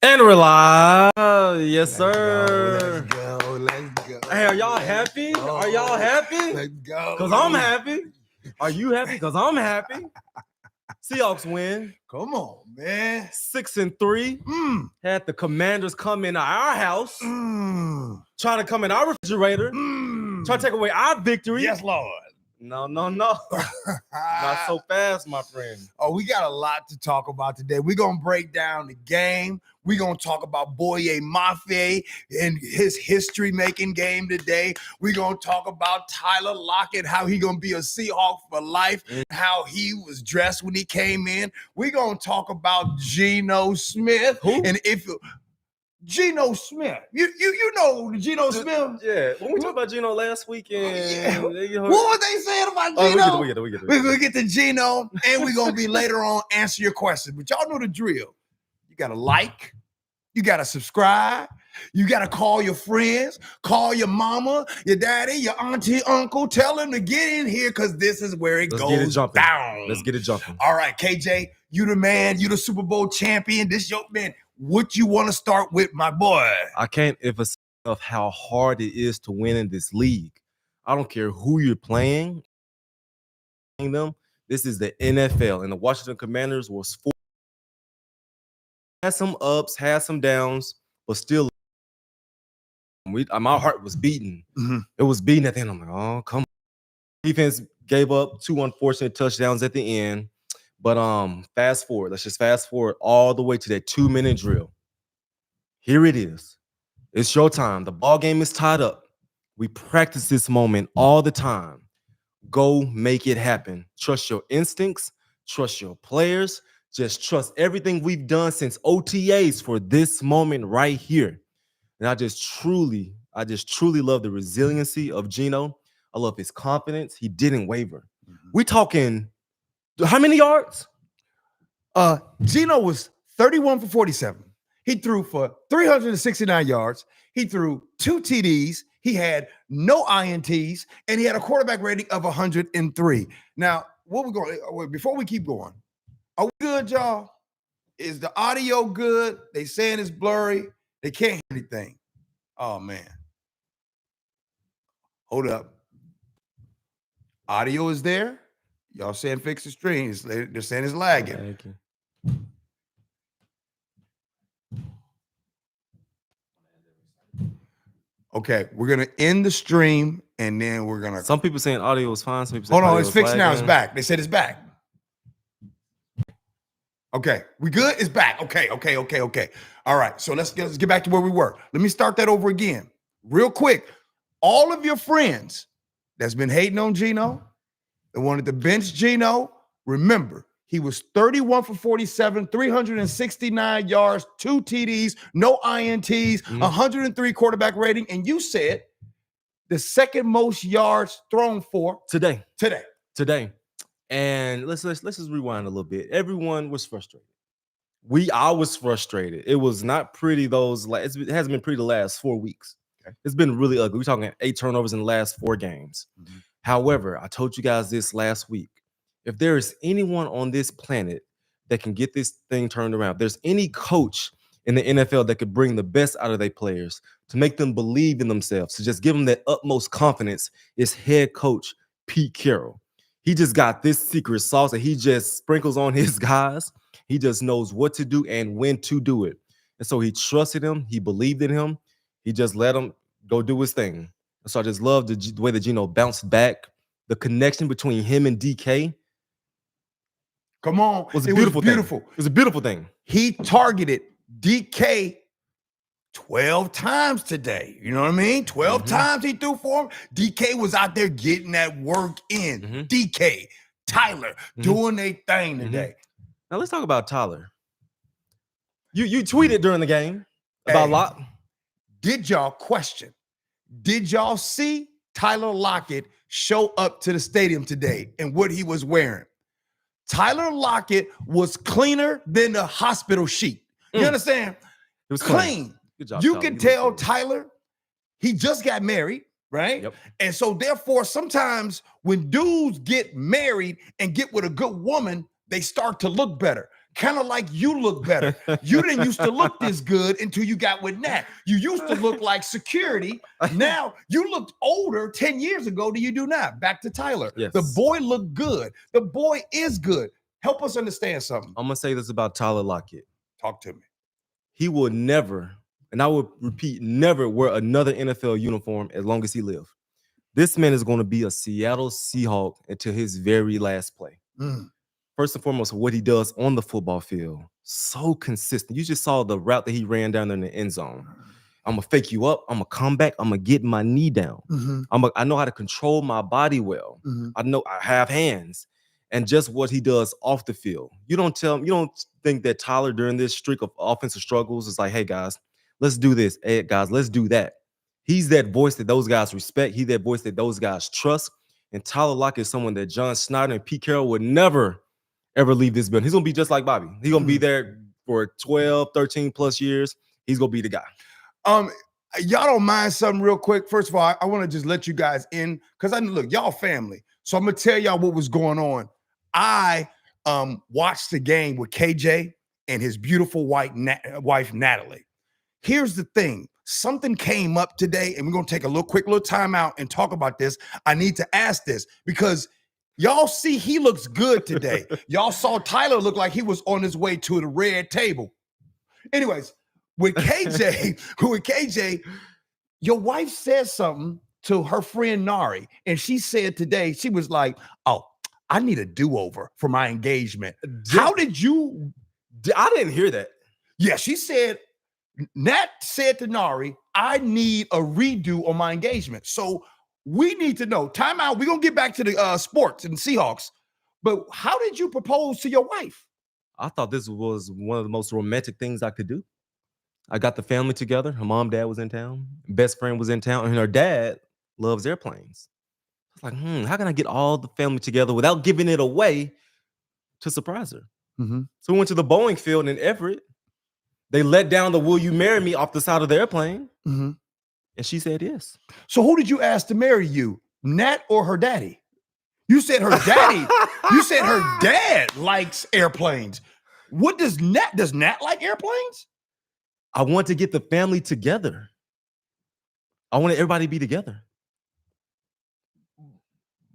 And we're live. Yes, Let's sir. go. Hey, are y'all happy? Are y'all happy? Let's go. Because I'm happy. Are you happy? Because I'm happy. Seahawks win. Come on, man. 6-3. Had the Commanders come in our house, trying to come in our refrigerator, trying to take away our victory. Yes, Lord. No. Not so fast, my friend. Oh, we got a lot to talk about today. We're going to break down the game. We're going to talk about Boye Mafe and his history-making game today. We're going to talk about Tyler Lockett, how he going to be a Seahawk for life, how he was dressed when he came in. We're going to talk about Geno Smith. Who? And if Geno Smith. You know Geno Smith? Yeah. When we talked about Geno last weekend, What was they saying about Geno? We get it. We're going to get to Geno, and we're going to be later on answer your questions. But y'all know the drill. You got to like. You got to subscribe. You got to call your friends. Call your mama, your daddy, your auntie, uncle. Tell them to get in here because this is where it goes down. Let's get it jumping. All right, KJ, you the man. You the Super Bowl champion. This your man. What you want to start with, my boy? I can't emphasize enough how hard it is to win in this league. I don't care who you're playing them. This is the NFL, and the Washington Commanders was four. Had some ups, had some downs, but still, my heart was beating. It was beating at the end. I'm like, oh, come on. Defense gave up 2 unfortunate touchdowns at the end. But fast forward. Let's just fast forward all the way to that 2-minute drill. Here it is. It's showtime. The ball game is tied up. We practice this moment all the time. Go make it happen. Trust your instincts. Trust your players. Just trust everything we've done since OTAs for this moment right here. And I just truly love the resiliency of Geno. I love his confidence. He didn't waver. We talking how many yards? Geno was 31 for 47. He threw for 369 yards. He threw 2 TDs. He had no INTs, and he had a quarterback rating of 103. Now, before we keep going, are we good, y'all? Is the audio good? They saying it's blurry. They can't hear anything. Oh, man. Hold up. Audio is there. Y'all saying fix the stream. They're saying it's lagging. Okay, we're going to end the stream, and then we're going to... Some people saying audio is fine. Some people saying Hold on, it's fixed now. It's back. They said it's back. Okay, we good? It's back. Okay. All right, so let's get back to where we were. Let me start that over again. Real quick. All of your friends that's been hating on Geno, that wanted to bench Geno, remember, he was 31 for 47, 369 yards, 2 TDs, no INTs, 103 quarterback rating, and you said the second most yards thrown for today. Today. And let's just rewind a little bit. Everyone was frustrated. I was frustrated. It was not pretty. It hasn't been pretty the last 4 weeks. Okay. It's been really ugly. We're talking 8 turnovers in the last 4 games. However, I told you guys this last week. If there is anyone on this planet that can get this thing turned around, if there's any coach in the NFL that could bring the best out of their players to make them believe in themselves, to just give them that utmost confidence, is head coach Pete Carroll. He just got this secret sauce that he just sprinkles on his guys. He just knows what to do and when to do it. And so he trusted him. He believed in him. He just let him go do his thing. And so I just love the way that Geno bounced back. The connection between him and DK. Come on. It was beautiful. It was a beautiful thing. He targeted DK 12 times today. You know what I mean? 12 times he threw for him. DK was out there getting that work in. DK, Tyler, doing their thing today. Now let's talk about Tyler. You tweeted during the game about Lockett. Did y'all see Tyler Lockett show up to the stadium today and what he was wearing? Tyler Lockett was cleaner than the hospital sheet. You understand? It was clean. Good job, you Tyler. can tell Tyler, he just got married, right? Yep. And so therefore, sometimes when dudes get married and get with a good woman, they start to look better. Kind of like you look better. You didn't used to look this good until you got with Nat. You used to look like security. Now you looked older 10 years ago than you do now. Back to Tyler. Yes. The boy looked good. The boy is good. Help us understand something. I'm gonna say this about Tyler Lockett. Talk to me. He will never, and I will repeat, never wear another NFL uniform as long as he lives. This man is going to be a Seattle Seahawk until his very last play. First and foremost, what he does on the football field, so consistent. You just saw the route that he ran down in the end zone. I'm gonna fake you up. I'm gonna come back. I'm gonna get my knee down. I know how to control my body well. I know I have hands, and just what he does off the field. You don't think that Tyler during this streak of offensive struggles is like, hey guys, let's do this. Hey guys, let's do that. He's that voice that those guys respect. He's that voice that those guys trust. And Tyler Lockett is someone that John Snyder and Pete Carroll would never ever leave this building. He's going to be just like Bobby. He's going to be there for 12, 13 plus years. He's going to be the guy. Y'all don't mind something real quick? First of all, I want to just let you guys in because look, y'all family. So I'm going to tell y'all what was going on. I watched the game with KJ and his beautiful wife, Natalie. Here's the thing. Something came up today, and we're going to take a quick time out and talk about this. I need to ask this because y'all see he looks good today. Y'all saw Tyler look like he was on his way to the red table. Anyways, with KJ, your wife said something to her friend Nari, and she said today, she was like, oh, I need a do-over for my engagement. How did you? I didn't hear that. Yeah, she said, Nat said to Nari, I need a redo on my engagement. So we need to know. Time out. We're going to get back to the sports and Seahawks. But how did you propose to your wife? I thought this was one of the most romantic things I could do. I got the family together. Her mom, dad was in town. Best friend was in town. And her dad loves airplanes. I was like, how can I get all the family together without giving it away to surprise her? So we went to the Boeing field in Everett. They let down the "Will you marry me" off the side of the airplane, and she said yes. So who did you ask to marry you, Nat or her daddy? You said her daddy. You said her dad likes airplanes. What does Nat like airplanes? I want to get the family together. I wanted everybody to be together.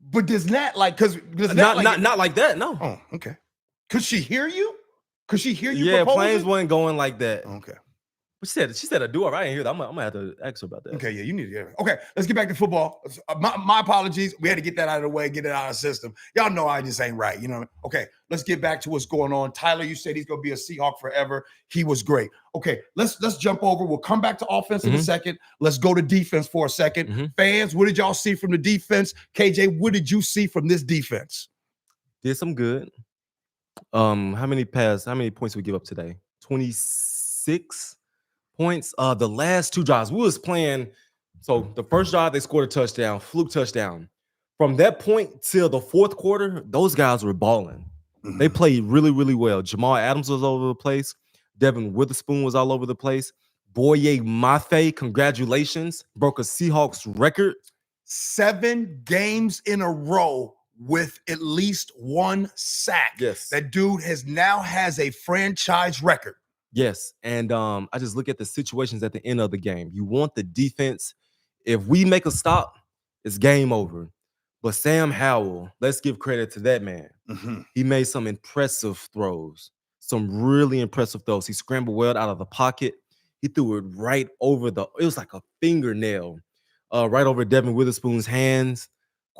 But does Nat like? Because not like that. No. Oh, okay. Could she hear you? Could she hear you? Yeah, proposing? planes wasn't going like that. Okay. But she said a do-over. I didn't hear that. I'm gonna have to ask her about that. Okay, yeah, you need to get it. Okay, let's get back to football. My apologies. We had to get that out of the way, get it out of the system. Y'all know I just ain't right, you know. Okay, let's get back to what's going on. Tyler, you said he's gonna be a Seahawk forever. He was great. Okay, let's jump over. We'll come back to offense in a second. Let's go to defense for a second. Fans, what did y'all see from the defense? KJ, what did you see from this defense? Did some good. How many points did we give up today? 26 points. The last two drives, we was playing. So the first drive, they scored a touchdown, fluke touchdown. From that point till the fourth quarter, those guys were balling. They played really, really well. Jamal Adams was all over the place. Devon Witherspoon was all over the place. Boye Mafe, congratulations, broke a Seahawks record. 7 games in a row with at least 1 sack. Yes. That dude now has a franchise record. Yes. And I just look at the situations at the end of the game. You want the defense. If we make a stop, it's game over. But Sam Howell, let's give credit to that man. He made some impressive throws, some really impressive throws. He scrambled well out of the pocket. He threw it right over it was like a fingernail, right over Devon Witherspoon's hands.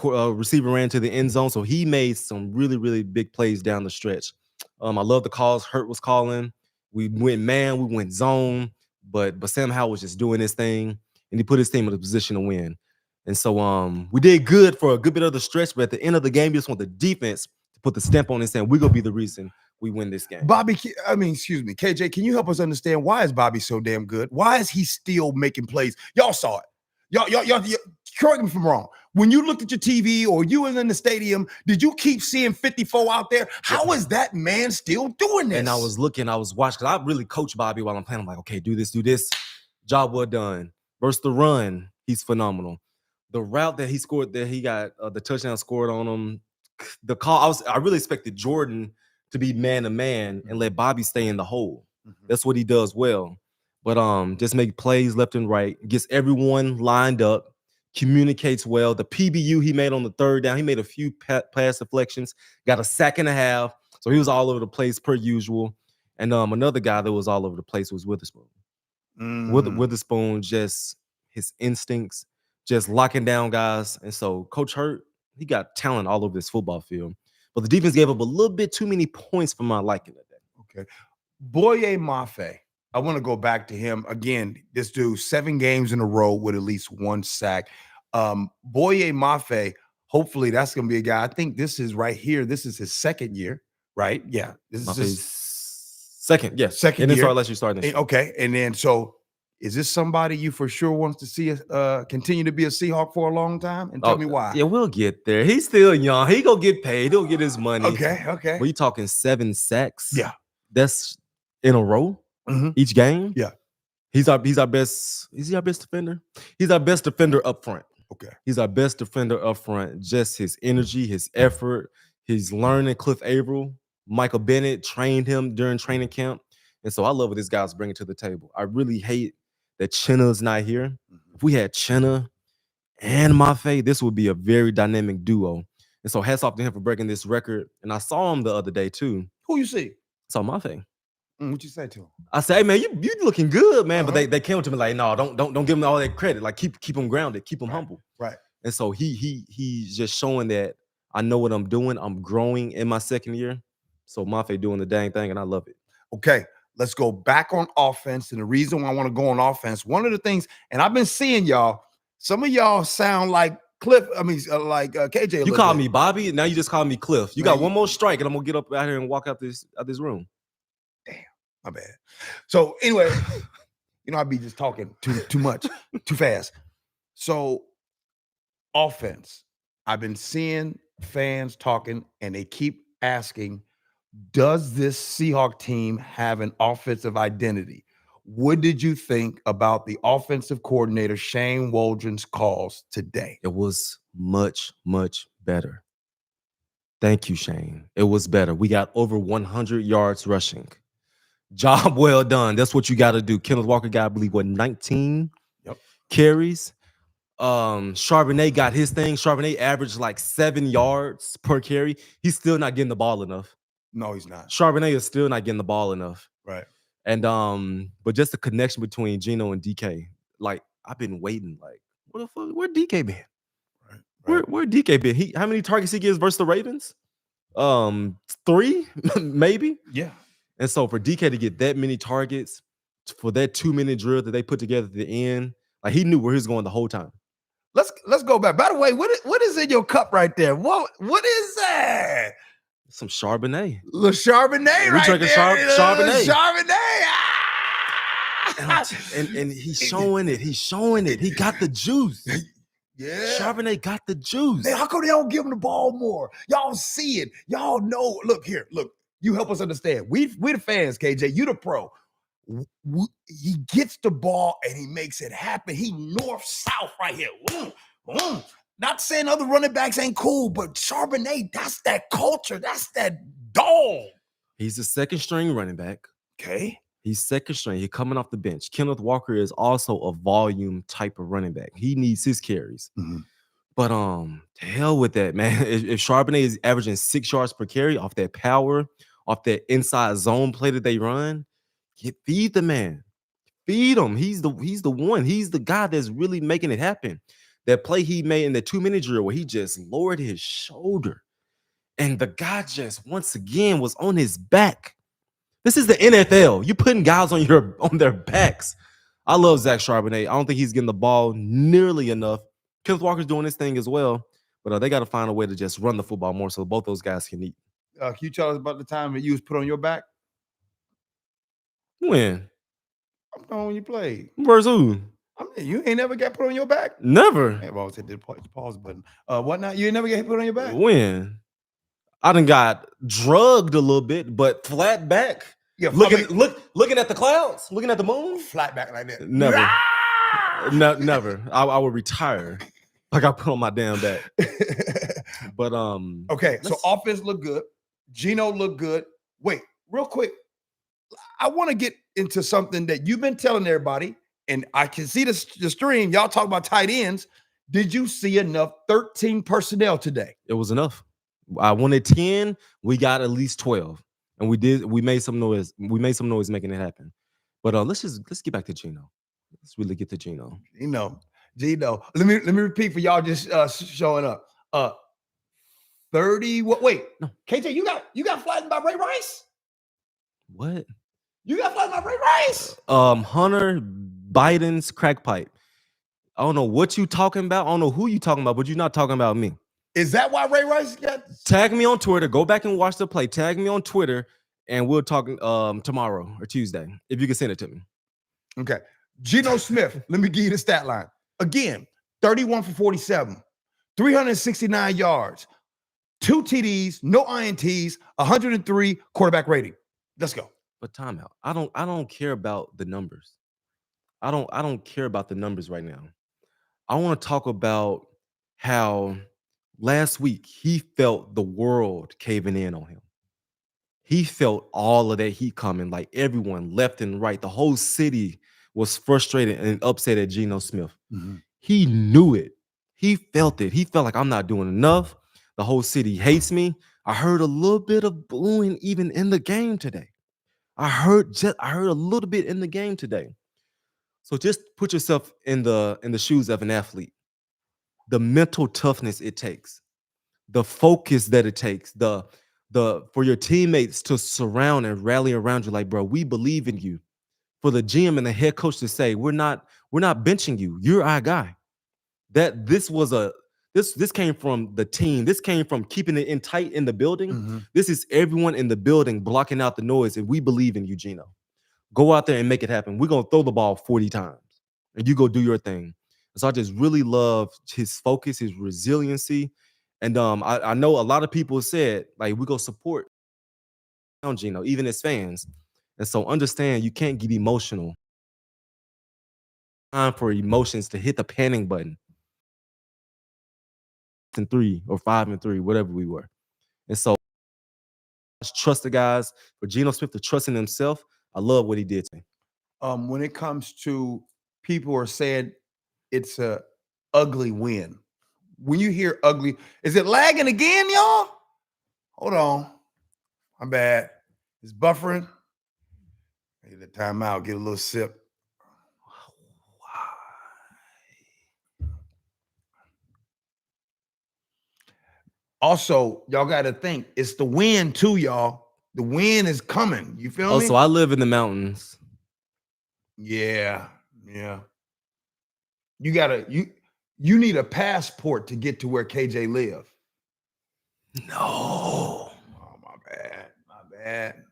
Receiver ran to the end zone. So he made some really, really big plays down the stretch. I love the calls Hurt was calling. We went man, we went zone, but Sam Howell was just doing his thing, and he put his team in a position to win. And so we did good for a good bit of the stretch, but at the end of the game, you just want the defense to put the stamp on it saying, we're going to be the reason we win this game. KJ, can you help us understand why is Bobby so damn good? Why is he still making plays? Y'all saw it. Y'all, correct me if I'm wrong. When you looked at your TV or you was in the stadium, did you keep seeing 54 out there? How is that man still doing this? And I was watching, because I really coach Bobby while I'm playing. I'm like, okay, do this. Job well done. Versus the run, he's phenomenal. The route that he scored, that he got the touchdown scored on him, the call, I really expected Jordan to be man to man and let Bobby stay in the hole. That's what he does well. But just make plays left and right, gets everyone lined up, communicates well. The PBU he made on the third down, he made a few pass deflections, got a sack and a half. So he was all over the place per usual. And another guy that was all over the place was Witherspoon. Witherspoon, just his instincts, just locking down guys. And so Coach Hurt, he got talent all over this football field. But the defense gave up a little bit too many points for my liking that day. Okay. Boye Mafe. I want to go back to him. Again, this dude, 7 games in a row with at least 1 sack. Boye Mafe, hopefully that's going to be a guy. I think this is right here. This is his 2nd year, right? Yeah. This is his second. Yes. Second and year. Then unless you start this. Okay. And then, so is this somebody you for sure wants to see continue to be a Seahawk for a long time? And tell me why. Yeah, we'll get there. He's still young. He gonna get paid. He'll get his money. Okay. Were you talking 7 sacks? Yeah. That's in a row each game. Yeah. He's our best. Is he our best defender? He's our best defender up front. Okay. He's our best defender up front. Just his energy, his effort, his learning. Cliff Averill, Michael Bennett trained him during training camp. And so I love what this guy's bringing to the table. I really hate that Chenna's not here. If we had Chenna and Mafe, this would be a very dynamic duo. And so hats off to him for breaking this record. And I saw him the other day too. Who you see? Saw Mafe. What you say to him? I say, hey man, you looking good, man. But they came to me like, no, don't give him all that credit. Like keep him grounded, keep him humble. Right. And so he's just showing that I know what I'm doing. I'm growing in my 2nd year. So Mafe doing the dang thing, and I love it. Okay. Let's go back on offense. And the reason why I want to go on offense, one of the things, and I've been seeing y'all, some of y'all sound like Cliff. I mean, like KJ. You called me Bobby, now you just called me Cliff. You got one more strike, and I'm gonna get up out here and walk out this room. Damn, my bad. So anyway, I'd be just talking too much, too fast. So offense, I've been seeing fans talking, and they keep asking, does this Seahawk team have an offensive identity? What did you think about the offensive coordinator Shane Waldron's calls today? It was much, much better. Thank you, Shane. It was better. We got over 100 yards rushing. Job well done. That's what you got to do. Kenneth Walker got, I believe, 19 carries. Charbonet got his thing. Charbonet averaged like 7 yards per carry. He's still not getting the ball enough. No, he's not. Charbonnet is still not getting the ball enough. Right. And but just the connection between Geno and DK. Like, I've been waiting. Like, what the fuck? Where DK been? Right. Where DK been? How many targets he gets versus the Ravens? 3, maybe. Yeah. And so for DK to get that many targets for that 2-minute drill that they put together at the end, like he knew where he was going the whole time. Let's go back. By the way, what is in your cup right there? What is that? Some Charbonnet. Little Charbonnet, right drinking there. Charbonnet. Charbonnet. And he's showing it. He's showing it. He got the juice. Yeah. Charbonnet got the juice. Man, how come they don't give him the ball more? Y'all see it. Y'all know. Look here. Look, you help us understand. We the fans, KJ. You the pro. He gets the ball and he makes it happen. He north-south right here. Not saying other running backs ain't cool, but Charbonnet, that's that culture. That's that dog. He's the 2nd string running back. Okay. He's 2nd string. He's coming off the bench. Kenneth Walker is also a volume type of running back. He needs his carries. But to hell with that, man. If Charbonnet is averaging 6 yards per carry off that power, off that inside zone play that they run, feed the man. Feed him. He's the one. He's the guy that's really making it happen. That play he made in the 2-minute drill where he just lowered his shoulder. And the guy just, once again, was on his back. This is the NFL. You putting guys on their backs. I love Zach Charbonnet. I don't think he's getting the ball nearly enough. Kenneth Walker's doing his thing as well. But they got to find a way to just run the football more so both those guys can eat. Can you tell us about the time that you was put on your back? When? I'm talking when you played. Where's who? I mean, you ain't never got put on your back? Never. Hey, well, I said the pause button. What not? You ain't never get put on your back? When? I done got drugged a little bit, but flat back. Yeah, looking at the clouds, looking at the moon. Flat back like that. Never. Never. I would retire. Like I put on my damn back. But okay, so offense look good. Geno look good. Wait, real quick. I want to get into something that you've been telling everybody, and I can see the stream. Y'all talk about tight ends. Did you see enough 13 personnel today? It was enough. I wanted 10. We got at least 12. And we made some noise. We made some noise making it happen. But let's get back to Geno. Let's really get to Geno. Geno. Let me repeat for y'all just showing up. 30. Wait, no. KJ, you got flattened by Ray Rice? What? You got flattened by Ray Rice? Hunter Biden's crack pipe. I don't know what you talking about. I don't know who you talking about, but you're not talking about me. Is that why Ray Rice got? Tag me on Twitter. Go back and watch the play. Tag me on Twitter, and we'll talk tomorrow or Tuesday if you can send it to me. Okay. Geno Smith. Let me give you the stat line again: 31 for 47, 369 yards, 2 TDs, no INTs, 103 quarterback rating. Let's go. But timeout. I don't care about the numbers. I don't care about the numbers right now. I want to talk about how last week he felt the world caving in on him. He felt all of that heat coming, like everyone left and right. The whole city was frustrated and upset at Geno Smith. Mm-hmm. He knew it. He felt it. He felt like I'm not doing enough. The whole city hates me. I heard a little bit of booing even in the game today. I heard a little bit in the game today. So just put yourself in the shoes of an athlete. The mental toughness it takes, the focus that it takes, the for your teammates to surround and rally around you, like, bro, we believe in you. For the GM and the head coach to say, we're not benching you. You're our guy. That this came from the team. This came from keeping it in tight in the building. Mm-hmm. This is everyone in the building blocking out the noise, and we believe in you, Geno. Go out there and make it happen. We're gonna throw the ball 40 times, and you go do your thing. So I just really love his focus, his resiliency. And I know a lot of people said, like, we go support Geno, even as fans. And so understand you can't get emotional. Time for emotions to hit the panic button. 3 or 5-3, whatever we were. And so trust the guys. For Geno Smith to trust in himself, I love what he did today. When it comes to people who are saying it's a ugly win. When you hear ugly, is it lagging again, y'all? Hold on. My bad. It's buffering. Get the timeout, get a little sip. Also, y'all got to think, it's the wind too, y'all. The wind is coming. You feel me? So I live in the mountains. Yeah. You need a passport to get to where KJ live. No. Oh, my bad.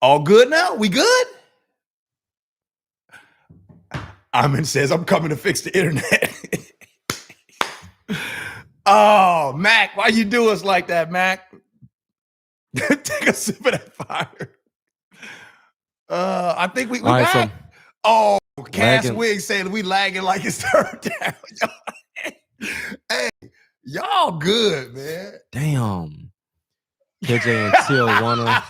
All good now? We good? Amin says, I'm coming to fix the internet. Oh, Mac, why you do us like that, Mac? Take a sip of that fire. I think we right, back. So Cass Wiggs saying we lagging like it's third down. Hey, y'all good, man. Damn. KJ and Till wanna.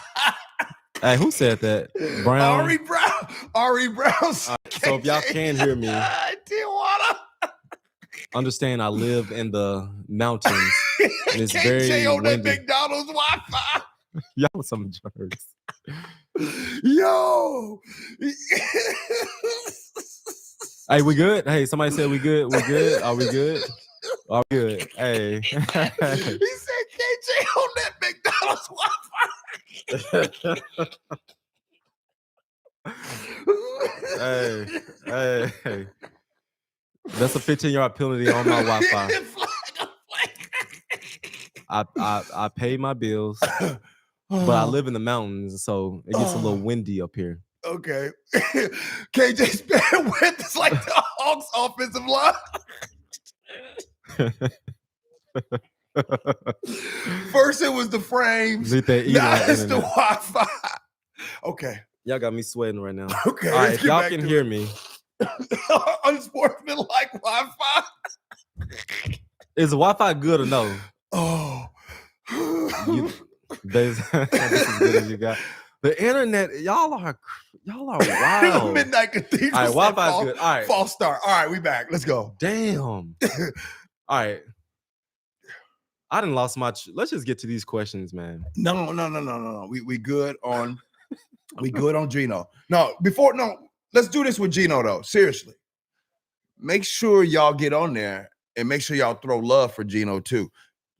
Hey, who said that? Brown. Ari Brown. So if y'all can hear me, Tijuana. Understand I live in the mountains. And it's KJ very on windy. that McDonald's Wi-Fi. Y'all some jerks. Yo. Hey, we good? Hey, somebody said we good. We good? Are we good? Are we good? Hey. He said KJ on that McDonald's Wi-Fi. Hey. That's a 15-yard penalty on my Wi-Fi. I pay my bills, but I live in the mountains, so it gets a little windy up here. Okay. KJ's bandwidth is like the Hawks offensive line. First it was the frames. Now it's the Wi-Fi. Okay. Y'all got me sweating right now. Okay. All right, if y'all can hear me. Unsportsmanlike Wi-Fi. Is the Wi-Fi good or no? Oh, This is as good as you got. The internet, y'all are wild. Midnight Cathedral. All right, Wi-Fi is good. All right, false start. All right, we back. Let's go. Damn. All right. I done lost my. Let's just get to these questions, man. No. We good on. We good on Geno. Let's do this with Geno though. Seriously, make sure y'all get on there and make sure y'all throw love for Geno too.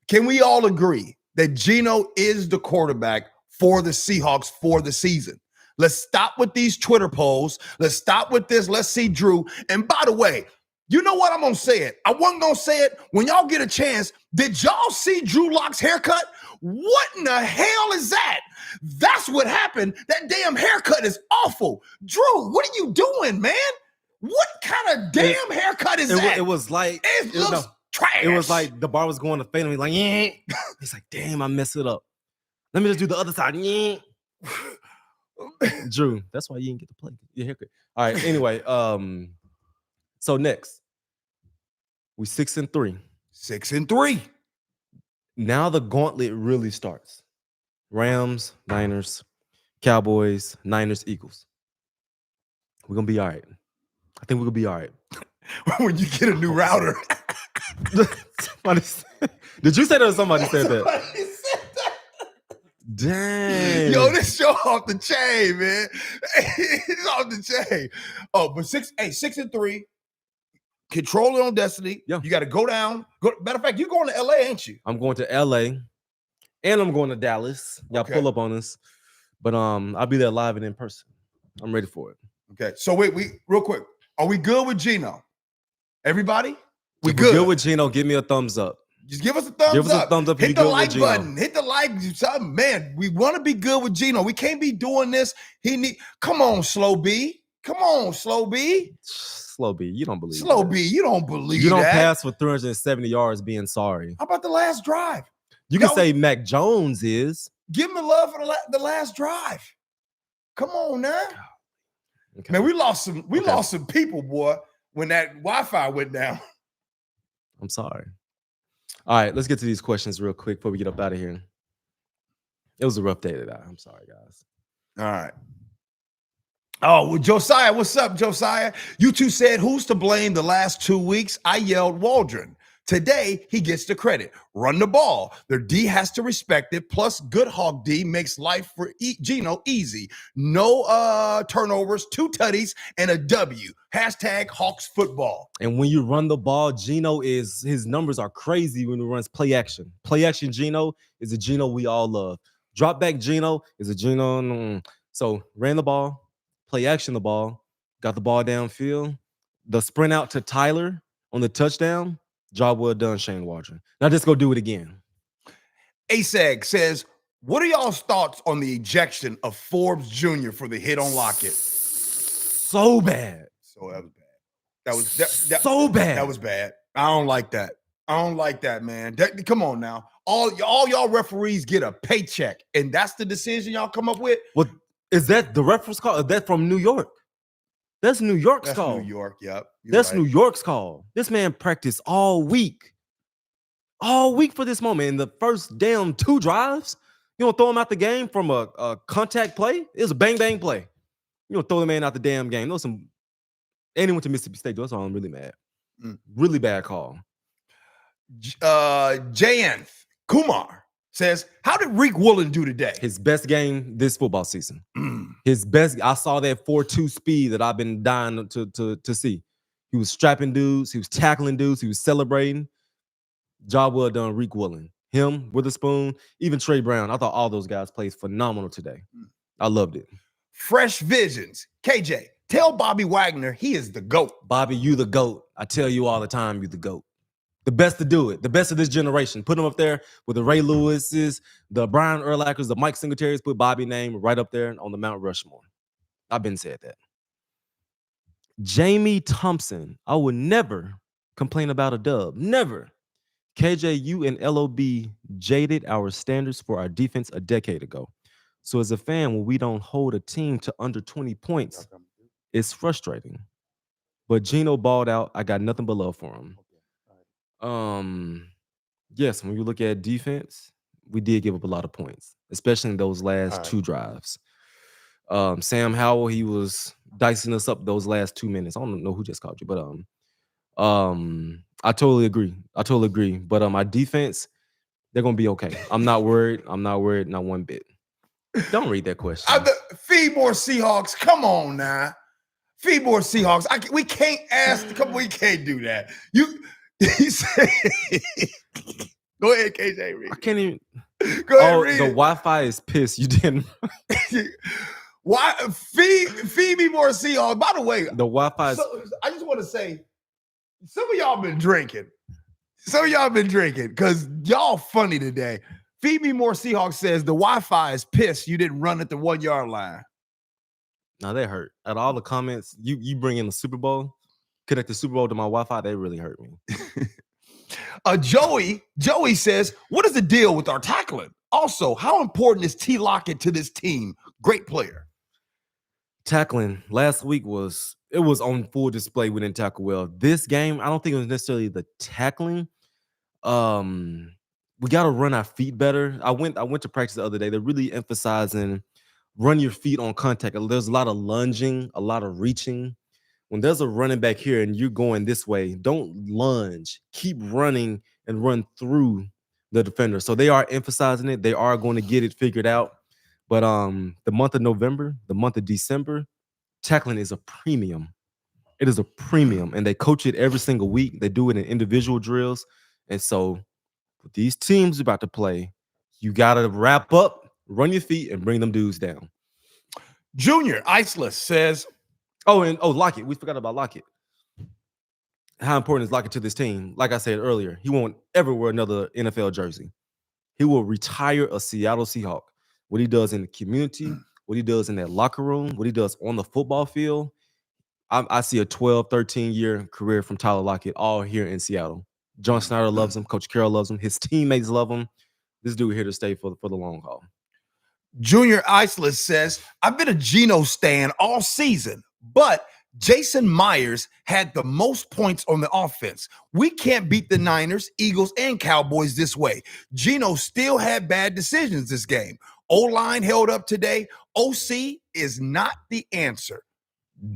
Can we all agree that Geno is the quarterback for the Seahawks for the season? Let's stop with these Twitter polls. Let's stop with this. Let's see Drew. And by the way, you know what? I'm going to say it. I wasn't going to say it. When y'all get a chance, did y'all see Drew Lock's haircut? What in the hell is that? That's what happened. That damn haircut is awful. Drew, what are you doing, man? What kind of damn haircut is that? It was like... It looks trash. It was like the bar was going to fade and he's like, yeah. He's like, damn, I messed it up. Let me just do the other side. Yeah. Drew, that's why you didn't get to play your haircut. All right, anyway, so next, we 6-3. 6-3. Now the gauntlet really starts. Rams, Niners, Cowboys, Niners, Eagles. We're gonna be all right. I think we're gonna be all right. When you get a new router. Did you say that or somebody said that? Somebody said that. Dang. Yo, this show off the chain, man. It's off the chain. Oh, but 6-3. Control your own destiny. Yeah. You got to go down. Matter of fact, you're going to LA, ain't you? I'm going to LA and I'm going to Dallas. Y'all pull up on us. But I'll be there live and in person. I'm ready for it. Okay. So wait, real quick. Are we good with Geno? Everybody? We if good. Good with Geno. Give me a thumbs up. Just give us a thumbs up. Give us a thumbs up. Hit the like button. Hit the like. Something. Man, we want to be good with Geno. We can't be doing this. Come on, Slow B. Come on, Slow B. Slow B, you don't believe Slow that. B, you don't believe You don't that. pass for 370 yards being sorry. How about the last drive? You can say Mac Jones is. Give me love for the last drive. Come on now. Okay. Man, we lost some people, boy, when that Wi-Fi went down. I'm sorry. All right, let's get to these questions real quick before we get up out of here. It was a rough day today. I'm sorry, guys. All right. Oh, well, Josiah, what's up, Josiah? You two said, who's to blame the last 2 weeks? I yelled Waldron. Today, he gets the credit. Run the ball. Their D has to respect it. Plus, good Hawk D makes life for Geno easy. No turnovers, 2 tutties, and a W. Hashtag Hawks football. And when you run the ball, his numbers are crazy when he runs play action. Play action Geno is a Geno we all love. Drop back Geno is a Geno. So ran the ball, play action the ball, got the ball downfield. The sprint out to Tyler on the touchdown. Job well done, Shane Waldron. Now just go do it again. ASAG says, what are y'all's thoughts on the ejection of Forbes Jr. for the hit on Lockett? So bad. So that was bad. So bad. That was bad. I don't like that. I don't like that, man. Come on now. All y'all referees get a paycheck, and that's the decision y'all come up with? Well, is that the reference call? Is that from New York? That's New York's call. New York, yep. That's right. New York's call. This man practiced all week for this moment. In the first damn 2 drives, you don't throw him out the game from a contact play. It was a bang bang play. You don't throw the man out the damn game. And he went to Mississippi State. That's why I'm really mad. Really bad call. Jayanth Kumar says, how did Tariq Woolen do today? His best game this football season. His best. I saw that 4.2 speed that I've been dying to see. He was strapping dudes. He was tackling dudes. He was celebrating. Job well done, Tariq Woolen. Him, Witherspoon, even Trey Brown. I thought all those guys played phenomenal today. I loved it. Fresh Visions. KJ, tell Bobby Wagner he is the GOAT. Bobby, you the GOAT. I tell you all the time, you the GOAT. The best to do it. The best of this generation. Put him up there with the Ray Lewis's, the Brian Urlachers, the Mike Singletary's. Put Bobby name right up there on the Mount Rushmore. I've been said that. Jamie Thompson. I would never complain about a dub. Never. KJ, you and LOB jaded our standards for our defense a decade ago. So as a fan, when we don't hold a team to under 20 points, it's frustrating. But Geno balled out. I got nothing but love for him. Yes, when you look at defense, we did give up a lot of points, especially in those last right. 2 drives. Sam Howell, he was dicing us up those last 2 minutes. I don't know who just called you, but I totally agree. But our defense, they're gonna be okay. I'm not worried. Not one bit. Don't read that question. Feed more Seahawks. Come on now. Feed more Seahawks. We can't ask. We can't do that. You say, go ahead, KJ. Read I can't even. Go ahead, read the it. Wi-Fi is pissed. You didn't. Why feed me more Seahawks? By the way, The Wi-Fi is. I just want to say, some of y'all been drinking. Because y'all funny today. Feed me more Seahawks says the Wi-Fi is pissed you didn't run at the 1 yard line. Now that hurt. Out of all the comments, you bring in the Super Bowl, connect the Super Bowl to my Wi-Fi, they really hurt me. Joey says, what is the deal with our tackling? Also, how important is T. Lockett to this team? Great player. Tackling last week was on full display. We didn't tackle well. This game, I don't think it was necessarily the tackling. We got to run our feet better. I went to practice the other day. They're really emphasizing run your feet on contact. There's a lot of lunging, a lot of reaching. When there's a running back here and you're going this way, don't lunge. Keep running and run through the defender. So they are emphasizing it. They are going to get it figured out. But the month of November, the month of December, tackling is a premium. It is a premium, and they coach it every single week. They do it in individual drills. And so with these teams about to play, you got to wrap up, run your feet, and bring them dudes down. Junior Iceless says, Lockett. We forgot about Lockett. How important is Lockett to this team? Like I said earlier, he won't ever wear another NFL jersey. He will retire a Seattle Seahawk. What he does in the community, what he does in that locker room, what he does on the football field. I see a 12, 13-year career from Tyler Lockett all here in Seattle. John Snyder loves him. Coach Carroll loves him. His teammates love him. This dude here to stay for the long haul. Junior Iceless says, I've been a Geno stan all season, but Jason Myers had the most points on the offense. We can't beat the Niners, Eagles, and Cowboys this way. Geno still had bad decisions this game. O-line held up today. OC is not the answer.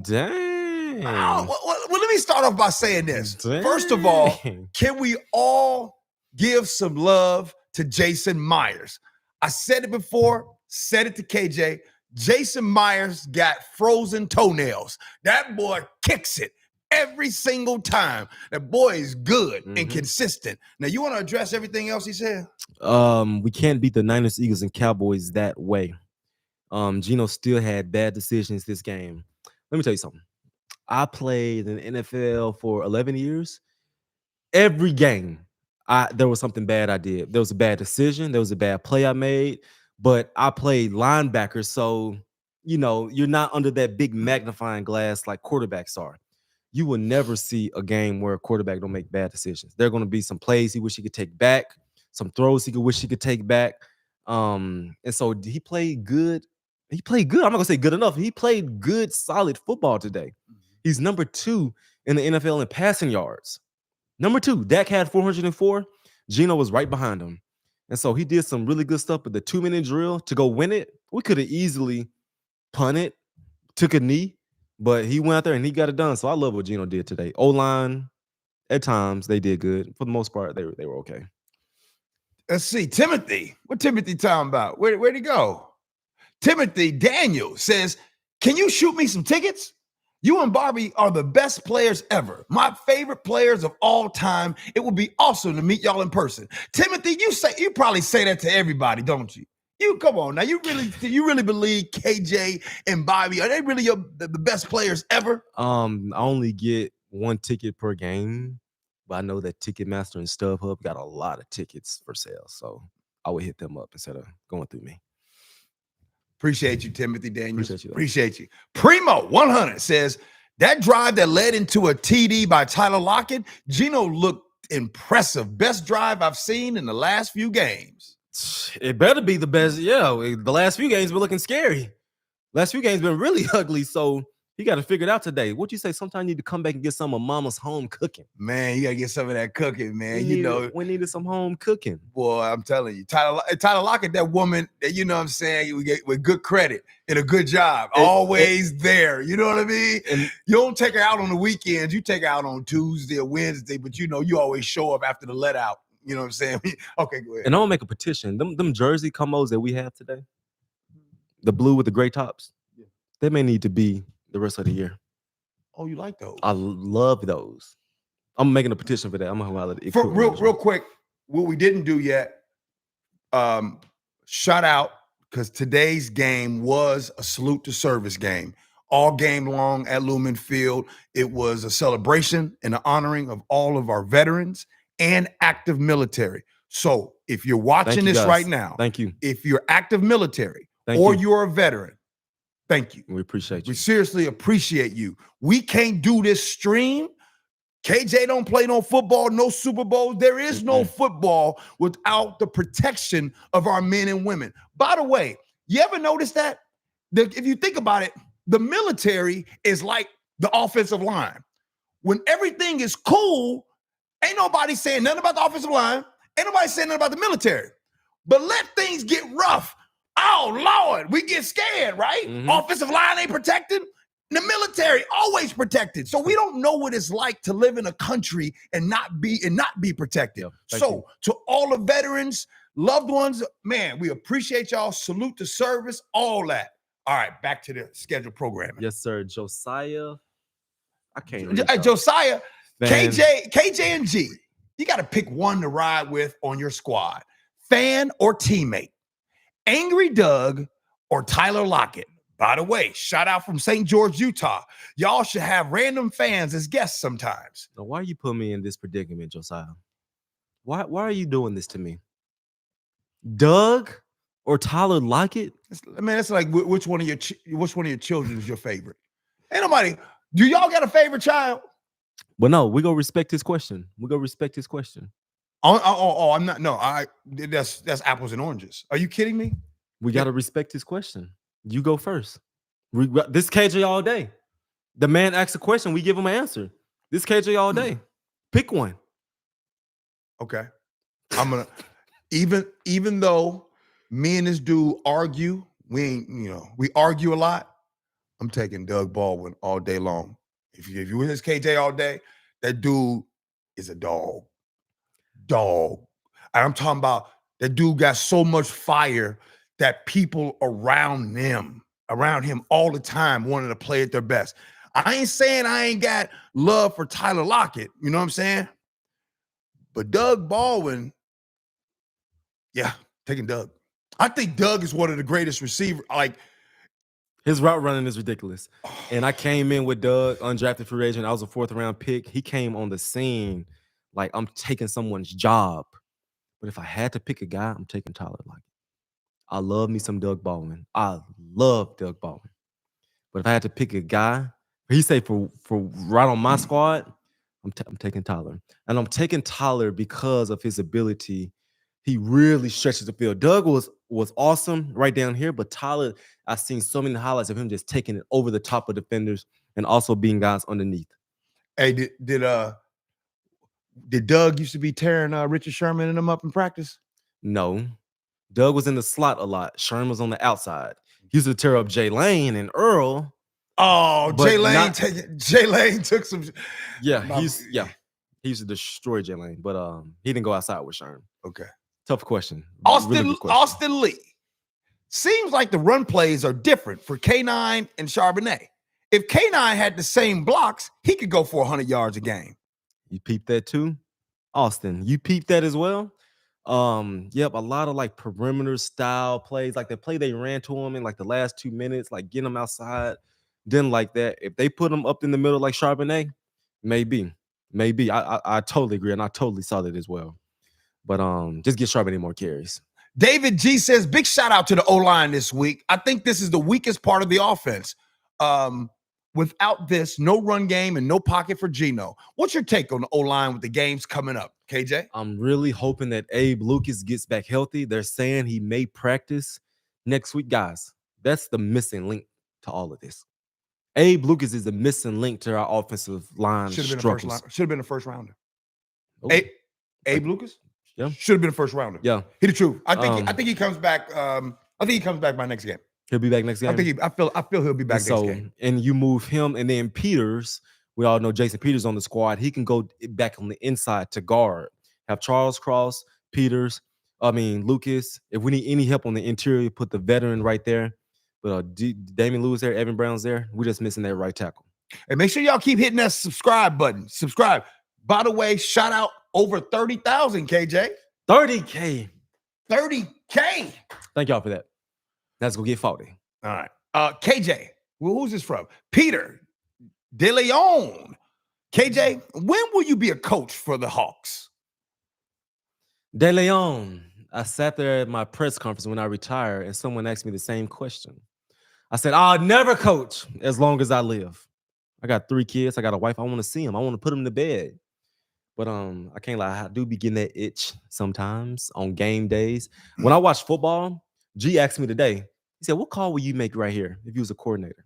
Dang. Well, let me start off by saying this. Dang. First of all, can we all give some love to Jason Myers? I said it before, said it to KJ. Jason Myers got frozen toenails. That boy kicks it every single time. That boy is good and consistent. Now, you want to address everything else he said? We can't beat the Niners, Eagles, and Cowboys that way. Geno still had bad decisions this game. Let me tell you something. I played in the NFL for 11 years. Every game, there was something bad I did. There was a bad decision. There was a bad play I made. But I played linebacker, so, you're not under that big magnifying glass like quarterbacks are. You will never see a game where a quarterback don't make bad decisions. There are going to be some plays he wish he could take back, some throws he wish he could take back. And so he played good. He played good. I'm not going to say good enough. He played good, solid football today. He's number 2 in the NFL in passing yards. Number 2. Dak had 404. Geno was right behind him. And so he did some really good stuff with the 2-minute drill to go win it. We could have easily punted, took a knee, but he went out there and he got it done. So I love what Geno did today. O-line, at times, they did good. For the most part, they were okay. Let's see. Timothy. What Timothy talking about? Where'd he go? Timothy Daniel says, can you shoot me some tickets? You and Bobby are the best players ever. My favorite players of all time. It would be awesome to meet y'all in person. Timothy, you probably say that to everybody, don't you? You come on now. You really believe KJ and Bobby, are they really the best players ever? I only get 1 ticket per game, but I know that Ticketmaster and StubHub got a lot of tickets for sale. So I would hit them up instead of going through me. Appreciate you, Timothy Daniels. Appreciate you. Primo 100 says, that drive that led into a TD by Tyler Lockett, Geno looked impressive. Best drive I've seen in the last few games. It better be the best. Yeah, the last few games been looking scary. Last few games been really ugly. So He got to figure it out today. What you say? Sometimes you need to come back and get some of mama's home cooking. Man, you gotta get some of that cooking, man. We needed some home cooking. Boy, I'm telling you, Tyler Lockett, that woman that you know what I'm saying, we get with good credit and a good job, always there. You know what I mean? And you don't take her out on the weekends. You take her out on Tuesday or Wednesday, but you know you always show up after the let out. You know what I'm saying? Okay, go ahead. And I'm gonna make a petition. Them jersey combos that we have today, the blue with the gray tops, they may need to be the rest of the year. Oh, you like those? I love those. I'm making a petition for that. I'm gonna real quick. What we didn't do yet, shout out, because today's game was a salute to service game. All game long at Lumen Field. It was a celebration and an honoring of all of our veterans and active military. So if you're watching this right now, thank you. If you're active military you're a veteran, thank you. We appreciate you. We seriously appreciate you. We can't do this stream. KJ don't play no football, no Super Bowl. There is no football without the protection of our men and women. By the way, you ever notice that? If you think about it, the military is like the offensive line. When everything is cool, ain't nobody saying nothing about the offensive line. Ain't nobody saying nothing about the military. But let things get rough. Oh, Lord, we get scared, right? Offensive line ain't protected. The military always protected. So we don't know what it's like to live in a country and not be protected. So to all the veterans, loved ones, man, we appreciate y'all. Salute to service, all that. All right, back to the scheduled programming. Yes, sir. Josiah. I can't read Josiah, KJ and G. You got to pick one to ride with on your squad. Fan or teammate. Angry Doug or Tyler Lockett. By the way, shout out from St. George, Utah. Y'all should have random fans as guests sometimes. Now, why are you putting me in this predicament, Josiah? Why are you doing this to me? Doug or Tyler Lockett? Man, it's like which one of your children is your favorite? Ain't nobody. Do y'all got a favorite child? Well, no, we gonna respect his question. I'm not. No, that's apples and oranges. Are you kidding me? We gotta respect his question. You go first. This KJ all day. The man asks a question, we give him an answer. This KJ all day. Pick one. Okay. I'm gonna even though me and this dude argue, we argue a lot. I'm taking Doug Baldwin all day long. If you with his KJ all day, that dude is a dog. And I'm talking about that dude got so much fire that people around him all the time wanted to play at their best. I ain't saying I ain't got love for Tyler Lockett, you know what I'm saying? But Doug Baldwin, yeah, taking Doug. I think Doug is one of the greatest receivers. Like, his route running is ridiculous. And I came in with Doug, undrafted free agent. I was a 4th round pick. He came on the scene like I'm taking someone's job. But if I had to pick a guy, I'm taking Tyler Lockett. I love me some Doug Baldwin. I love Doug Baldwin. But if I had to pick a guy, he say for right on my squad, I'm taking Tyler. And I'm taking Tyler because of his ability. He really stretches the field. Doug was awesome right down here, but Tyler, I've seen so many highlights of him just taking it over the top of defenders and also being guys underneath. Hey, did Doug used to be tearing Richard Sherman and them up in practice? No. Doug was in the slot a lot. Sherman was on the outside. He used to tear up Jay Lane and Earl. Oh, Jay Lane took some. Yeah, he used to destroy Jay Lane, but he didn't go outside with Sherman. Okay. Tough question. Austin Lee. Seems like the run plays are different for K9 and Charbonet. If K9 had the same blocks, he could go for 100 yards a game. You peeped that too? Austin, you peeped that as well? Yep, a lot of like perimeter style plays, like the play they ran to him in like the last 2 minutes, like getting him outside. Didn't like that. If they put him up in the middle like Charbonet, maybe. I totally agree, and I totally saw that as well. But just get Charbonet more carries. David G says, big shout out to the O-line this week. I think this is the weakest part of the offense. Without this, no run game and no pocket for Geno. What's your take on the O-line with the games coming up, KJ? I'm really hoping that Abe Lucas gets back healthy. They're saying he may practice next week. Guys, that's the missing link to all of this. Abe Lucas is the missing link to our offensive line Should have struggles. been a first rounder. Ooh, Abe Lucas? Yeah. Should have been a first rounder. yeah, He the truth. I think he comes back. I think he comes back by next game. he'll be back next game. I feel he'll be back next game. And you move him, and then Peters. We all know Jason Peters on the squad. He can go back on the inside to guard. Have Charles Cross, Peters. Lucas. If we need any help on the interior, put the veteran right there. But Damian Lewis there, Evan Brown's there. We're just missing that right tackle. And make sure y'all keep hitting that subscribe button. Subscribe. By the way, shout out over 30,000, KJ. 30K. 30K. Thank y'all for that. Let's go get 40. All right. KJ, well, who's this from? Peter De Leon. KJ, when will you be a coach for the Hawks? De Leon. I sat there at my press conference when I retired, and someone asked me the same question. I said, I'll never coach as long as I live. I got 3 kids. I got a wife. I want to see them. I want to put them to bed. But I can't lie. I do be getting that itch sometimes on game days. When I watch football, G asked me today, he said, what call will you make right here if you was a coordinator?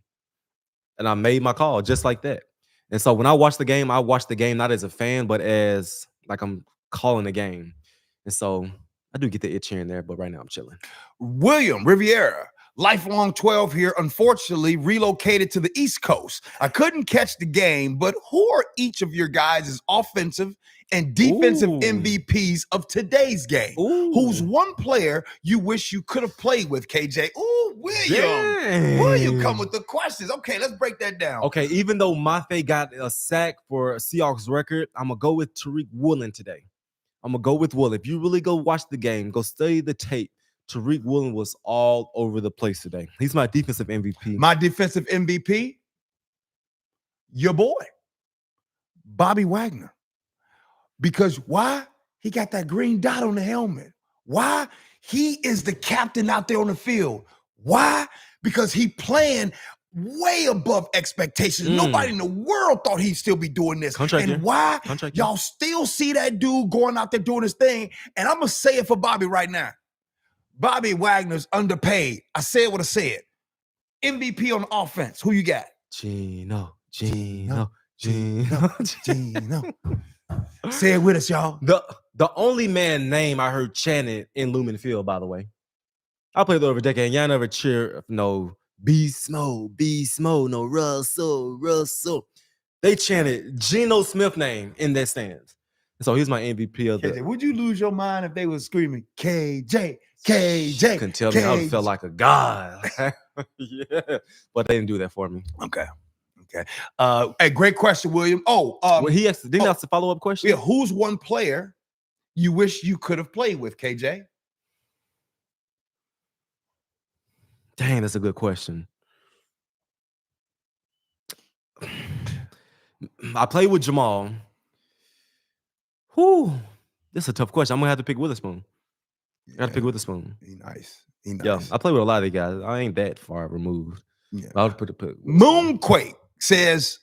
And I made my call just like that. And so when I watch the game not as a fan, but as like I'm calling the game. And so I do get the itch here and there, but right now I'm chilling. William Riviera, lifelong 12 here, unfortunately relocated to the East Coast. I couldn't catch the game, but who are each of your guys' offensive and defensive MVPs of today's game? Who's one player you wish you could have played with, KJ? Ooh, William. Dang. William, come with the questions. Okay, let's break that down. Okay, even though Mafe got a sack for a Seahawks record, I'm going to go with Tariq Woolen today. I'm going to go with Woolen. If you really go watch the game, go study the tape, Tariq Woolen was all over the place today. He's my defensive MVP. My defensive MVP, your boy, Bobby Wagner. Because why? He got that green dot on the helmet. Why? He is the captain out there on the field. Why? Because he playing way above expectations. Nobody in the world thought he'd still be doing this. Why? Y'all still see that dude going out there doing his thing. And I'm going to say it for Bobby right now. Bobby Wagner's underpaid. I said what I said. MVP on offense. Who you got? Geno. Say it with us, y'all. The only man name I heard chanted in Lumen Field, by the way. I played there over a decade, and y'all never cheer no Beast Mode, no Russell. They chanted Geno Smith name in their stands. So he's my MVP of the. KJ, would you lose your mind if they were screaming KJ? Couldn't tell me. I would feel like a god. Yeah, but they didn't do that for me. Okay. Hey, great question, William. He asked, didn't ask the follow-up question? Yeah, who's one player you wish you could have played with, KJ? Dang, that's a good question. I played with Jamal. This is a tough question. I'm gonna have to pick Witherspoon. I got to pick Witherspoon. He nice. Yeah, I play with a lot of these guys. I ain't that far removed. Yeah. I would put Moonquake says,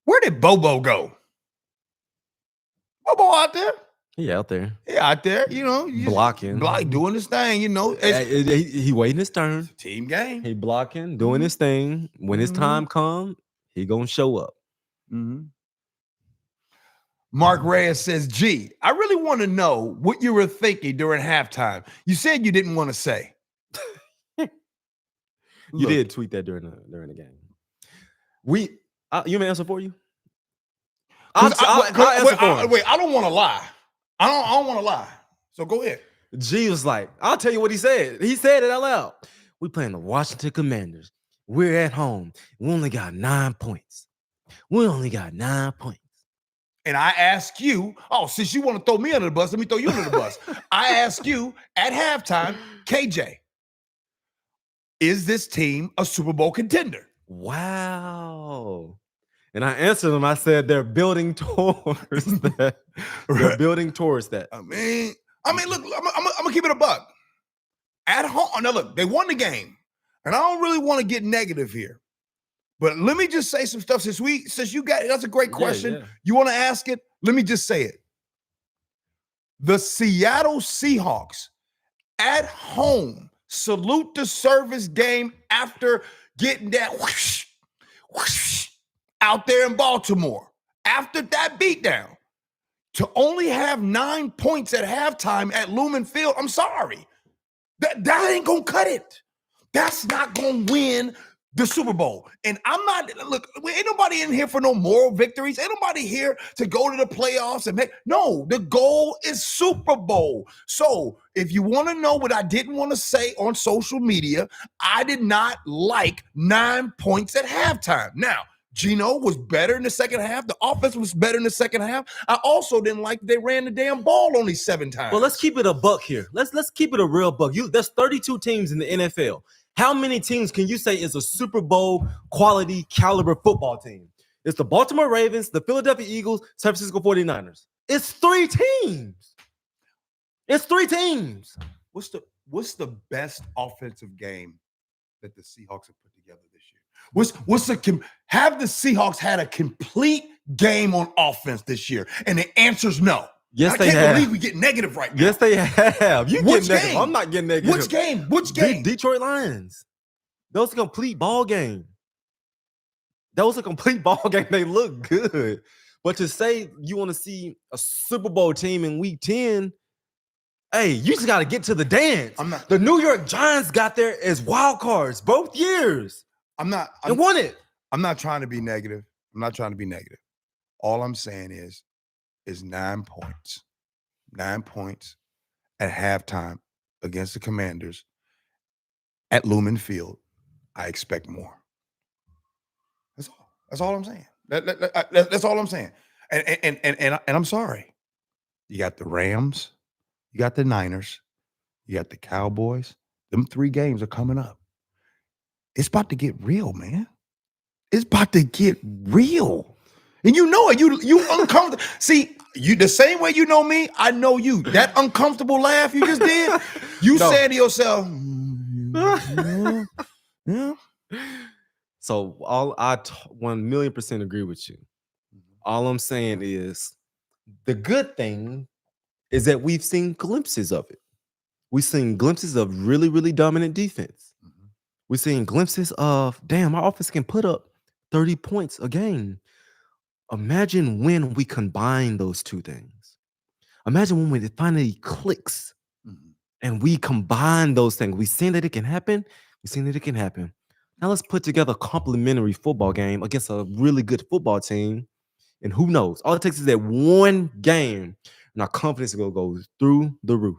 where did Bobo go? Bobo out there? Yeah, out there. Yeah, out there. You know, blocking, doing his thing. You know, he waiting his turn. Team game. He blocking, doing his thing. When his time come, he gonna show up. Mark Reyes says, G, I really want to know what you were thinking during halftime. You said you didn't want to say. You did tweet that during the game. You want me to answer for you? I'll answer for him. Wait, I don't want to lie. I don't want to lie. So go ahead. G was like, I'll tell you what he said. He said it out loud. We playing the Washington Commanders. We're at home. We only got 9 points. And I ask you, since you want to throw me under the bus, let me throw you under the bus. I ask you at halftime, KJ, is this team a Super Bowl contender? Wow. And I answered them. I said they're building towards that. They're building towards that. I mean, look, I'm gonna keep it a buck. At home, now look, they won the game, and I don't really want to get negative here, but let me just say some stuff since you got it. That's a great question. Yeah. You want to ask it? Let me just say it. The Seattle Seahawks at home salute the service game after getting that whoosh, out there in Baltimore after that beatdown to only have 9 points at halftime at Lumen Field. I'm sorry. That ain't going to cut it. That's not going to win the Super Bowl. And I'm not, look, ain't nobody in here for no moral victories. Ain't nobody here to go to the playoffs and no, the goal is Super Bowl. So if you want to know what I didn't want to say on social media, I did not like 9 points at halftime. Now, Geno was better in the second half. The offense was better in the second half. I also didn't like they ran the damn ball only 7 times. Well, let's keep it a buck here. Let's keep it a real buck. There's 32 teams in the NFL. How many teams can you say is a Super Bowl quality caliber football team? It's the Baltimore Ravens, the Philadelphia Eagles, San Francisco 49ers. It's 3 teams. It's 3 teams. What's the best offensive game that the Seahawks have put together this year? Have the Seahawks had a complete game on offense this year? And the answer's no. Yes, I can't believe we get negative right now. Yes, they have. You Which get negative. game? I'm not getting negative. Which game? Which game? Detroit Lions. That was a complete ball game. That was a complete ball game. They look good. But to say you want to see a Super Bowl team in week 10, hey, you just got to get to the dance. The New York Giants got there as wild cards both years. And won it. I'm not trying to be negative. All I'm saying is 9 points. 9 points at halftime against the Commanders at Lumen Field. I expect more. That's all. That's all I'm saying. That's all I'm saying. And I'm sorry. You got the Rams, you got the Niners, you got the Cowboys. Them 3 games are coming up. It's about to get real, man. It's about to get real. And you know it. You uncomfortable. See, you the same way you know me, I know you. That uncomfortable laugh you just did, you said to yourself, yeah. So I 1,000,000% agree with you. All I'm saying is the good thing is that we've seen glimpses of it. We've seen glimpses of really, really dominant defense. Mm-hmm. We've seen glimpses of, damn, our offense can put up 30 points a game. Imagine when we combine those 2 things. Imagine when it finally clicks and we combine those things. We've seen that it can happen. Now let's put together a complimentary football game against a really good football team. And who knows? All it takes is that one game, and our confidence is going to go through the roof.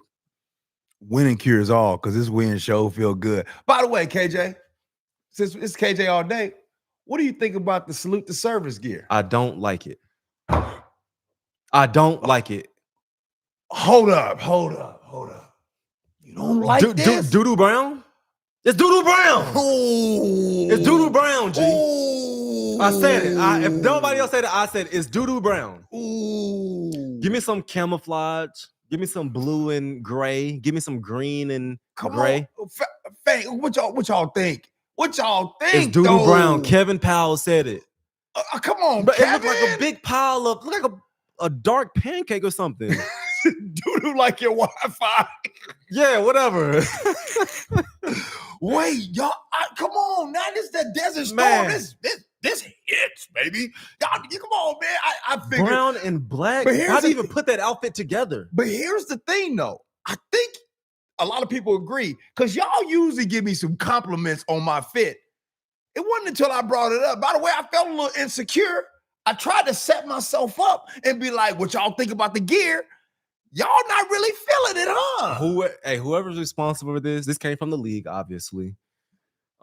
Winning cures all, because this win show feel good. By the way, KJ, since it's KJ all day, what do you think about the salute to service gear? I don't like it. Hold up. You don't like this? Doodoo Brown? It's Doodoo Brown. Ooh. It's Doodoo Brown, G. Ooh. I said it. If nobody else said it, I said it's Doodoo Brown. Ooh. Give me some camouflage. Give me some blue and gray. Give me some green and gray. What y'all think? What y'all think? It's Doodoo Brown. Kevin Powell said it. Come on, but Kevin. It looked like a big pile of, look like a dark pancake or something. Doodoo like your Wi-Fi. Yeah, whatever. Wait, y'all, come on. Now this is the Desert Storm. This hits, baby. Y'all, come on, man. I figured. Brown and black. How do you even put that outfit together? But here's the thing, though. I think a lot of people agree, because y'all usually give me some compliments on my fit. It wasn't until I brought it up. By the way, I felt a little insecure. I tried to set myself up and be like, what y'all think about the gear? Y'all not really feeling it, huh? Whoever's responsible for this came from the league, obviously.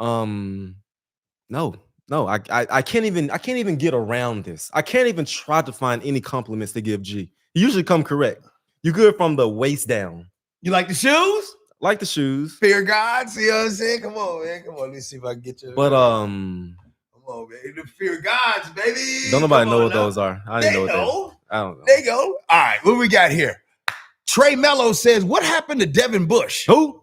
No, I can't even get around this. I can't even try to find any compliments to give G. You usually come correct. You good from the waist down. You like the shoes? Like the shoes. Fear God. See what I'm saying? Come on, man. Come on. Let me see if I can get you. But come on, man. The fear gods, baby. Don't nobody know what those are. I didn't know. I don't know. There you go. All right. What we got here? Trey Mello says, what happened to Devin Bush? Who?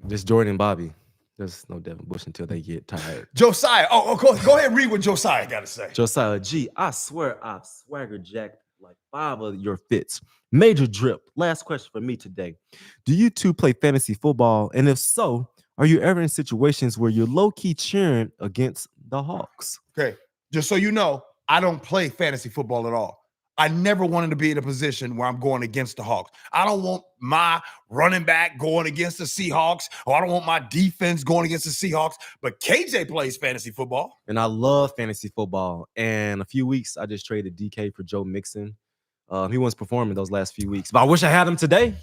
Just Jordan and Bobby. There's no Devin Bush until they get tired. Josiah. Go ahead and read what Josiah got to say. Josiah, G, I swear I've swagger jacked like 5 of your fits. Major drip. Last question for me today. Do you two play fantasy football? And if so, are you ever in situations where you're low-key cheering against the Hawks? Okay. Just so you know, I don't play fantasy football at all. I never wanted to be in a position where I'm going against the Hawks. I don't want my running back going against the Seahawks, or I don't want my defense going against the Seahawks. But KJ plays fantasy football. And I love fantasy football. And a few weeks, I just traded DK for Joe Mixon. He wasn't performing those last few weeks, but I wish I had him today.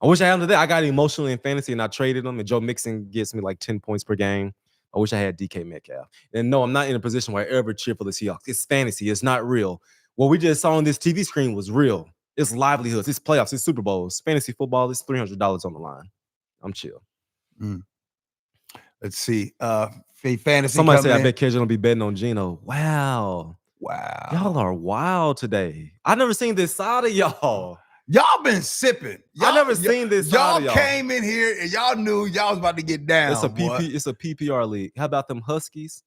I got emotionally in fantasy and I traded him, and Joe Mixon gets me like 10 points per game. I wish I had DK Metcalf. And no, I'm not in a position where I ever cheer for the Seahawks. It's fantasy. It's not real. What we just saw on this TV screen was real. It's livelihoods. It's playoffs. It's Super Bowls. Fantasy football. It's $300 on the line. I'm chill. Let's see. Fantasy. Somebody said, I bet KJ don't be betting on Geno. Wow. Wow. Y'all are wild today. I've never seen this side of y'all. Y'all been sipping. I never seen this side of y'all. Came in here and y'all knew y'all was about to get down. It's a PPR league. How about them Huskies?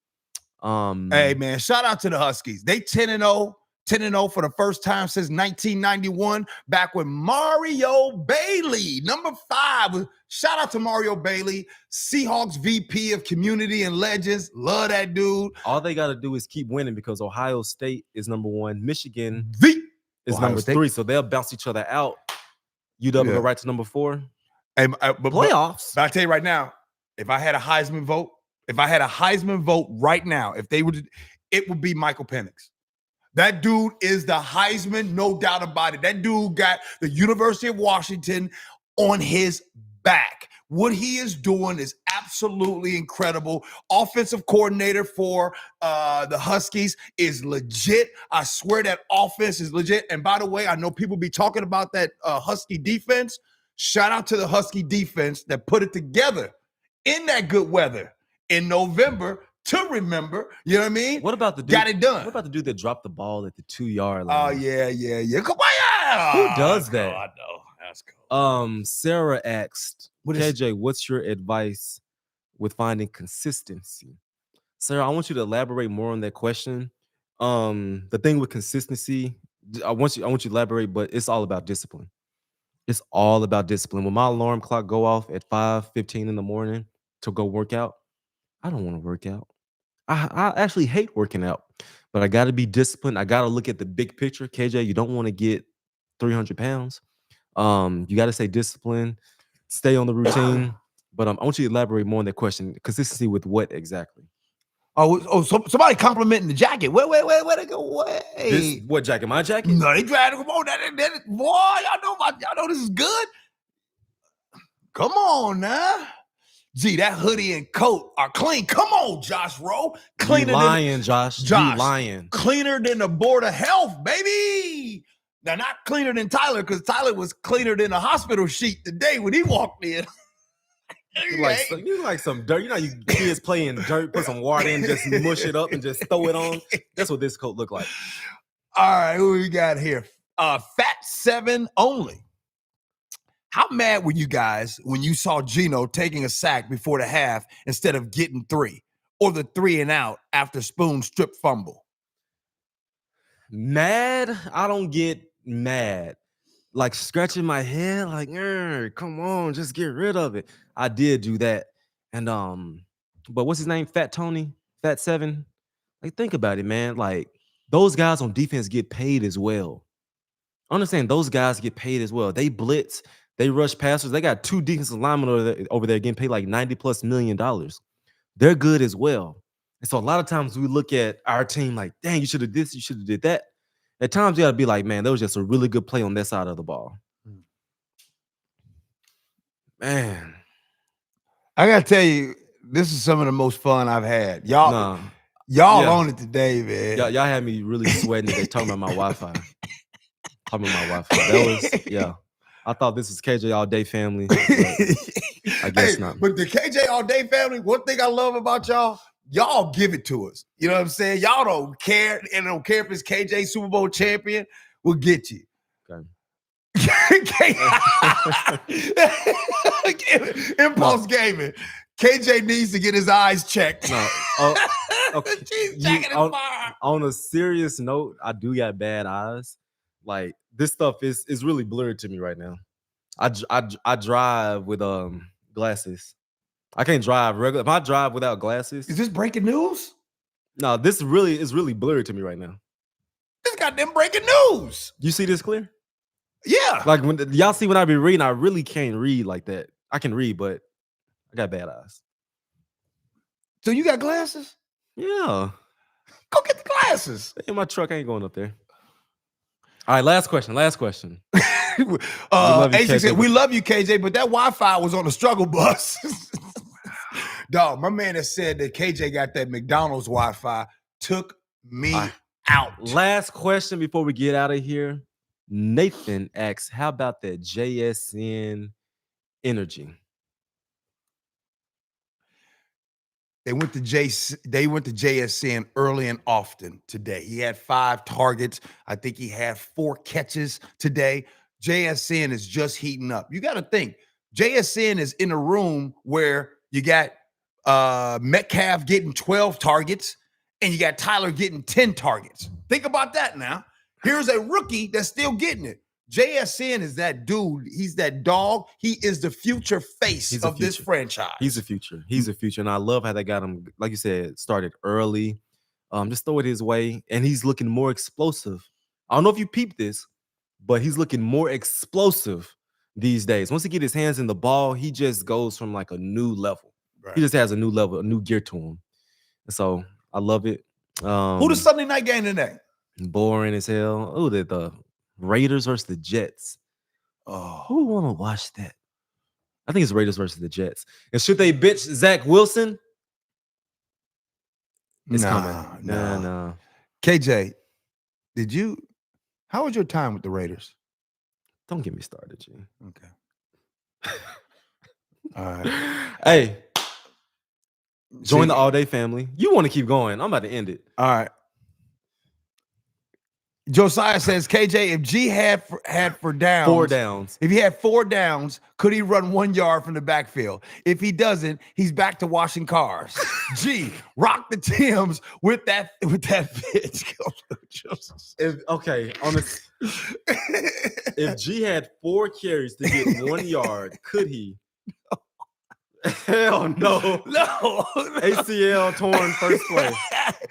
Hey, man, shout out to the Huskies. They 10-0. 10-0 for the first time since 1991, back when Mario Bailey, number 5. Shout out to Mario Bailey, Seahawks VP of Community and Legends. Love that dude. All they got to do is keep winning because Ohio State is number 1. Michigan is Ohio number State. 3, so they'll bounce each other out. UW go right to number 4. But playoffs. But I tell you right now, if I had a Heisman vote right now, it would be Michael Penix. That dude is the Heisman, no doubt about it. That dude got the University of Washington on his back. What he is doing is absolutely incredible. Offensive coordinator for the Huskies is legit. I swear that offense is legit. And by the way, I know people be talking about that Husky defense. Shout out to the Husky defense that put it together in that good weather in November to remember. You know what I mean? What about the dude? Got it done. What about the dude that dropped the ball at the 2-yard line? Oh, yeah. Come on. Who does that? I know. That's cool. Sarah asked, KJ, what's your advice with finding consistency? Sarah, I want you to elaborate more on that question. The thing with consistency, I want you to elaborate, but it's all about discipline. It's all about discipline. When my alarm clock go off at 5:15 in the morning to go work out, I don't want to work out. I actually hate working out, but I got to be disciplined. I got to look at the big picture. KJ, you don't want to get 300 pounds. You got to stay disciplined, stay on the routine. But I want you to elaborate more on that question. Consistency with what exactly? So somebody complimenting the jacket. Wait. What jacket? My jacket? No, they tried to come on. Boy, y'all know this is good. Come on now. Gee, that hoodie and coat are clean. Come on, Josh Rowe. Cleaner than Josh. Josh, lying. Cleaner than the Board of Health, baby. Now, not cleaner than Tyler, because Tyler was cleaner than a hospital sheet today when he walked in. You like some dirt. You know, you kids play in dirt, put some water in, just mush it up and just throw it on. That's what this coat look like. All right, who we got here? Fat 7 only. How mad were you guys when you saw Geno taking a sack before the half instead of getting 3, or the 3 and out after Spoon strip fumble? Mad? I don't get mad. Like scratching my head, like, come on, just get rid of it. I did do that. And but what's his name? Fat Tony, Fat 7. Like, think about it, man. Like, those guys on defense get paid as well. Understand, those guys get paid as well. They blitz, they rush passers. They got 2 defensive linemen over there getting paid like $90+ million. They're good as well. And so a lot of times we look at our team like, dang, you should have this, you should have did that. At times you got to be like, man, that was just a really good play on that side of the ball. Man. I got to tell you, this is some of the most fun I've had. Y'all on it today, man. Y'all had me really sweating today talking about my Wi-Fi. That was, I thought this was KJ All Day family. I guess not. But the KJ All Day family, one thing I love about y'all give it to us. You know what I'm saying? Y'all don't care. And don't care if it's KJ Super Bowl champion. We'll get you. Okay. Impulse gaming. KJ needs to get his eyes checked. No. Okay. On a serious note, I do got bad eyes. Like, this stuff is really blurred to me right now. I drive with glasses. I can't drive regular. If I drive without glasses, Is this breaking news? no, this really is really blurry to me right now. This goddamn breaking news. You see this clear? Yeah. Like when y'all see when I be reading, I really can't read like that. I can read, but I got bad eyes. So you got glasses? Yeah. Go get the glasses. In my truck, I ain't going up there. All right, last question. AC said, we love you, KJ, but that Wi-Fi was on the struggle bus. Dog, my man has said that KJ got that McDonald's Wi-Fi, took me out. Last question before we get out of here. Nathan asks, how about that JSN energy? They went to JSN early and often today. He had 5 targets. I think he had 4 catches today. JSN is just heating up. You got to think, JSN is in a room where you got Metcalf getting 12 targets and you got Tyler getting 10 targets. Think about that now. Here's a rookie that's still getting it. JSN is that dude. He's that dog. He is the future face of this franchise. He's the future. And I love how they got him, like you said, started early. Just throw it his way. And he's looking more explosive. I don't know if you peeped this, but he's looking more explosive these days. Once he get his hands in the ball, he just goes from like a new level. Right. He just has a new level, a new gear to him. And so I love it. Who the Sunday night game today? Boring as hell. Oh, the Raiders versus the Jets. Oh, who want to watch that? I think it's Raiders versus the Jets. And should they bitch Zach Wilson? It's coming. Nah. KJ, how was your time with the Raiders? Don't get me started, G. Okay. All right. Hey, join the All Day family. You want to keep going. I'm about to end it. All right. Josiah says, KJ, if G had for downs, 4 downs. If he had 4 downs, could he run 1 yard from the backfield? If he doesn't, he's back to washing cars. G, rock the Timbs with that pitch. If G had 4 carries to get 1 yard, could he? Hell no. ACL torn first play.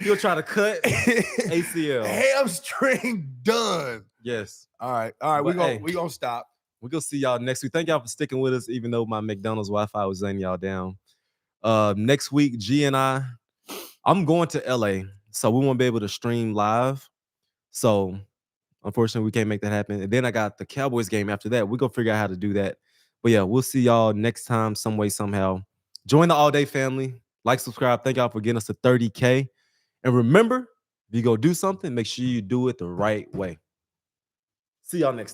He'll try to cut ACL. Hamstring done. Yes. All right. We're gonna stop. We're gonna see y'all next week. Thank y'all for sticking with us, even though my McDonald's Wi-Fi was letting y'all down. Next week, G and I'm going to LA, so we won't be able to stream live. So unfortunately, we can't make that happen. And then I got the Cowboys game after that. We're gonna figure out how to do that. But yeah, we'll see y'all next time, some way, somehow. Join the All Day family. Like, subscribe. Thank y'all for getting us to 30K. And remember, if you go do something, make sure you do it the right way. See y'all next time.